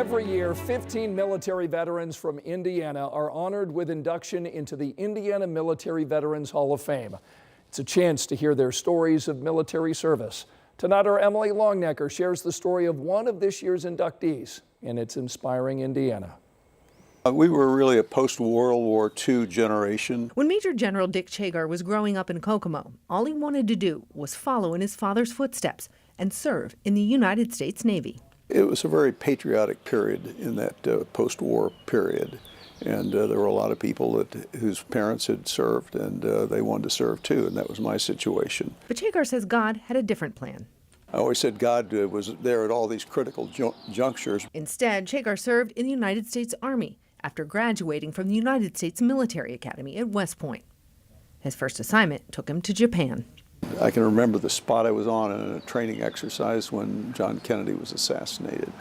Every year, 15 military veterans from Indiana are honored with induction into the Indiana Military Veterans Hall of Fame. It's a chance to hear their stories of military service. Tonight, our Emily Longnecker shares the story of one of this year's inductees in its inspiring Indiana. We were really a post-World War II generation. When Major General Dick Chegar was growing up in Kokomo, all he wanted to do was follow in his father's footsteps and serve in the United States Navy. It was a very patriotic period in that post-war period, and there were a lot of people whose parents had served, and they wanted to serve too, and that was my situation. But Chegar says God had a different plan. I always said God was there at all these critical junctures. Instead, Chegar served in the United States Army after graduating from the United States Military Academy at West Point. His first assignment took him to Japan. I can remember the spot I was on in a training exercise when John Kennedy was assassinated.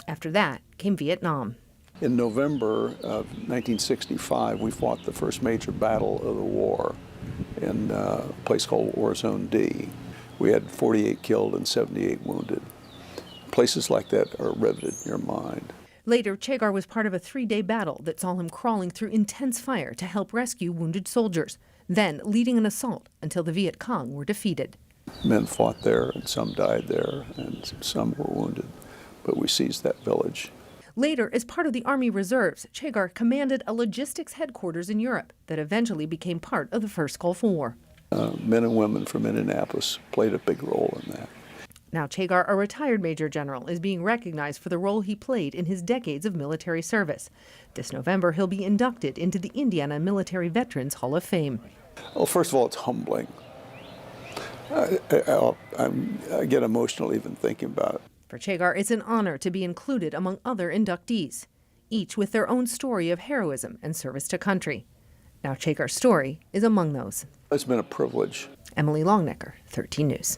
After that came Vietnam. In November of 1965, we fought the first major battle of the war in a place called War Zone D. We had 48 killed and 78 wounded. Places like that are riveted in your mind. Later, Chegar was part of a 3-day battle that saw him crawling through intense fire to help rescue wounded soldiers, then leading an assault until the Viet Cong were defeated. Men fought there, and some died there, and some were wounded, but we seized that village. Later, as part of the Army Reserves, Chegar commanded a logistics headquarters in Europe that eventually became part of the First Gulf War. Men and women from Indianapolis played a big role in that. Now Chegar, a retired Major General, is being recognized for the role he played in his decades of military service. This November, he'll be inducted into the Indiana Military Veterans Hall of Fame. Well, first of all, it's humbling. I get emotional even thinking about it. For Chegar, it's an honor to be included among other inductees, each with their own story of heroism and service to country. Now Chegar's story is among those. It's been a privilege. Emily Longnecker, 13 News.